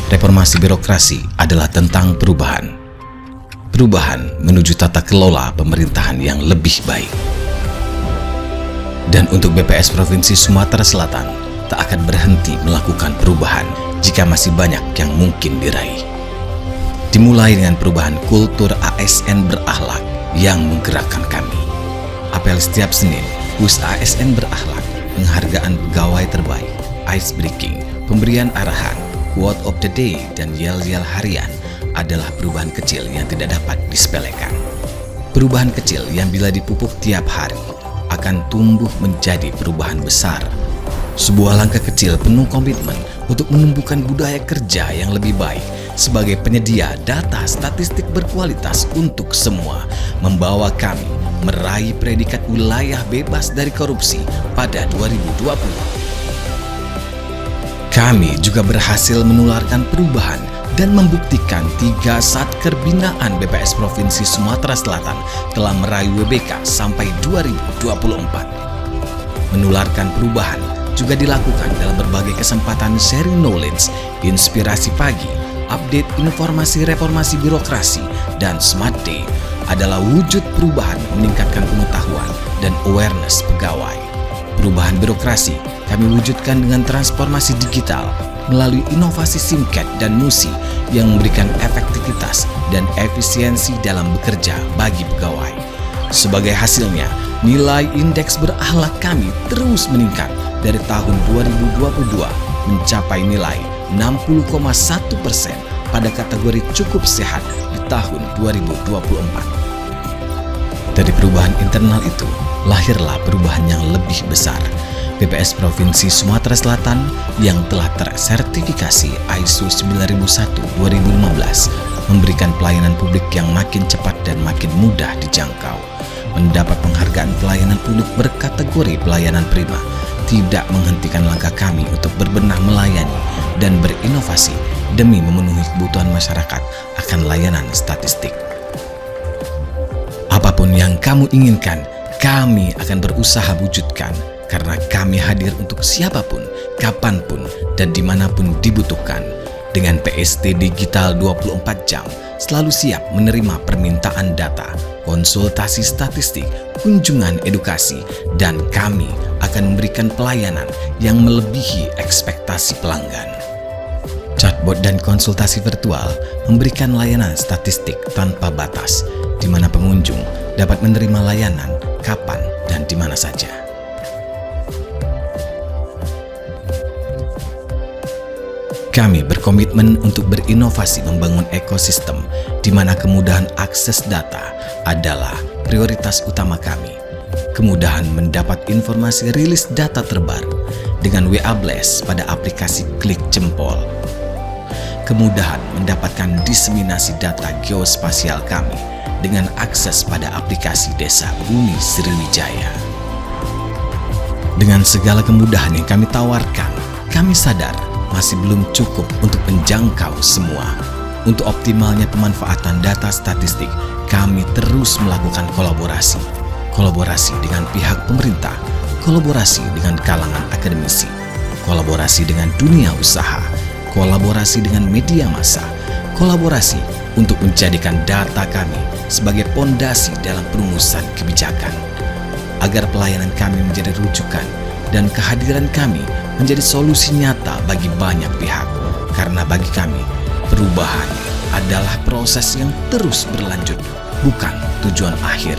Reformasi birokrasi adalah tentang perubahan. Perubahan menuju tata kelola pemerintahan yang lebih baik. Dan untuk BPS Provinsi Sumatera Selatan tak akan berhenti melakukan perubahan jika masih banyak yang mungkin diraih. Dimulai dengan perubahan kultur ASN berakhlak yang menggerakkan kami. Apel setiap Senin, Kus ASN berakhlak, penghargaan pegawai terbaik, ice breaking, pemberian arahan, quote of the day, dan yel-yel harian adalah perubahan kecil yang tidak dapat disepelekan. Perubahan kecil yang bila dipupuk tiap hari akan tumbuh menjadi perubahan besar. Sebuah langkah kecil penuh komitmen untuk menumbuhkan budaya kerja yang lebih baik sebagai penyedia data statistik berkualitas untuk semua membawa kami meraih predikat wilayah bebas dari korupsi pada 2020. Kami juga berhasil menularkan perubahan dan membuktikan 3 satker binaan BPS Provinsi Sumatera Selatan telah meraih WBK sampai 2024. Menularkan perubahan juga dilakukan dalam berbagai kesempatan sharing knowledge, inspirasi pagi, update informasi reformasi birokrasi, dan Smart Day adalah wujud perubahan meningkatkan pengetahuan dan awareness pegawai. Perubahan birokrasi kami wujudkan dengan transformasi digital melalui inovasi SIMCAT dan MUSI yang memberikan efektivitas dan efisiensi dalam bekerja bagi pegawai. Sebagai hasilnya, nilai indeks berakhlak kami terus meningkat dari tahun 2022 mencapai nilai 60,1% pada kategori cukup sehat di tahun 2024. Dari perubahan internal itu, lahirlah perubahan yang lebih besar. BPS Provinsi Sumatera Selatan yang telah tersertifikasi ISO 9001-2015 memberikan pelayanan publik yang makin cepat dan makin mudah dijangkau. Mendapat penghargaan pelayanan publik berkategori pelayanan prima, tidak menghentikan langkah kami untuk berbenah melayani dan berinovasi demi memenuhi kebutuhan masyarakat akan layanan statistik. Apapun yang kamu inginkan, kami akan berusaha wujudkan karena kami hadir untuk siapapun, kapanpun, dan dimanapun dibutuhkan. Dengan PST Digital 24 jam, selalu siap menerima permintaan data, konsultasi statistik, kunjungan edukasi, dan kami akan memberikan pelayanan yang melebihi ekspektasi pelanggan. Chatbot dan konsultasi virtual memberikan layanan statistik tanpa batas, di mana pengunjung dapat menerima layanan kapan dan di mana saja. Kami berkomitmen untuk berinovasi membangun ekosistem di mana kemudahan akses data adalah prioritas utama kami. Kemudahan mendapat informasi rilis data terbaru dengan WA Blast pada aplikasi klik jempol. Kemudahan mendapatkan diseminasi data geospasial kami dengan akses pada aplikasi Desa Bumi Sriwijaya. Dengan segala kemudahan yang kami tawarkan, kami sadar masih belum cukup untuk menjangkau semua. Untuk optimalnya pemanfaatan data statistik, kami terus melakukan kolaborasi. Kolaborasi dengan pihak pemerintah, kolaborasi dengan kalangan akademisi, kolaborasi dengan dunia usaha, kolaborasi dengan media massa, kolaborasi untuk menjadikan data kami sebagai pondasi dalam perumusan kebijakan. Agar pelayanan kami menjadi rujukan dan kehadiran kami menjadi solusi nyata bagi banyak pihak. Karena bagi kami, perubahan adalah proses yang terus berlanjut, bukan tujuan akhir.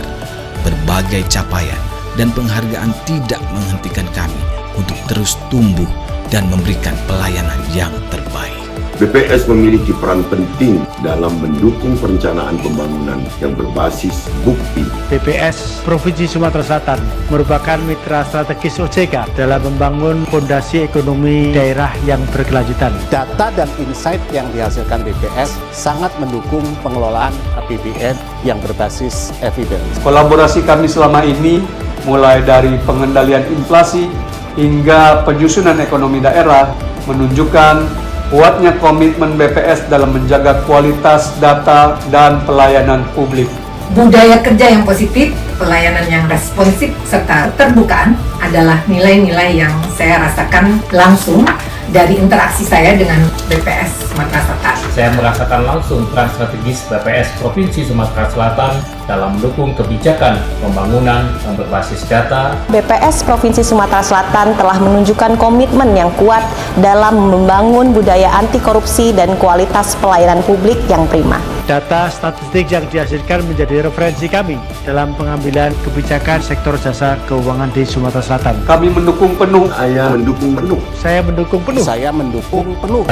Berbagai capaian dan penghargaan tidak menghentikan kami untuk terus tumbuh dan memberikan pelayanan yang terbaik. BPS memiliki peran penting dalam mendukung perencanaan pembangunan yang berbasis bukti. BPS Provinsi Sumatera Selatan merupakan mitra strategis OJK dalam membangun fondasi ekonomi daerah yang berkelanjutan. Data dan insight yang dihasilkan BPS sangat mendukung pengelolaan APBN yang berbasis evidence. Kolaborasi kami selama ini mulai dari pengendalian inflasi hingga penyusunan ekonomi daerah menunjukkan kuatnya komitmen BPS dalam menjaga kualitas data dan pelayanan publik. Budaya kerja yang positif, pelayanan yang responsif, serta keterbukaan adalah nilai-nilai yang saya rasakan langsung dari interaksi saya dengan BPS Sumatera Selatan. Saya merasakan langsung peran strategis BPS Provinsi Sumatera Selatan dalam mendukung kebijakan pembangunan yang berbasis data. BPS Provinsi Sumatera Selatan telah menunjukkan komitmen yang kuat dalam membangun budaya anti korupsi dan kualitas pelayanan publik yang prima. Data statistik yang dihasilkan menjadi referensi kami dalam pengambilan kebijakan sektor jasa keuangan di Sumatera Selatan. Kami mendukung penuh. Saya mendukung penuh. Saya mendukung penuh. Saya mendukung penuh.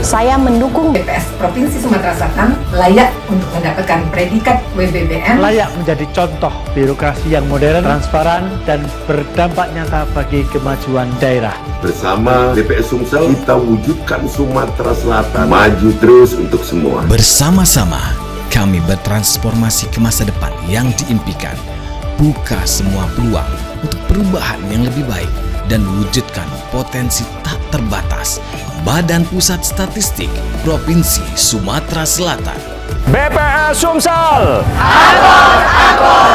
Saya mendukung BPS Provinsi Sumatera Selatan layak untuk mendapatkan predikat WBBM. Layak menjadi contoh birokrasi yang modern, transparan, dan berdampak nyata bagi kemajuan daerah. Bersama BPS Sumsel, kita wujudkan Sumatera Selatan maju terus untuk semua. Bersama-sama, kami bertransformasi ke masa depan yang diimpikan. Buka semua peluang untuk perubahan yang lebih baik dan wujudkan potensi tak terbatas. Badan Pusat Statistik Provinsi Sumatera Selatan. BPS Sumsel. Akor, akor,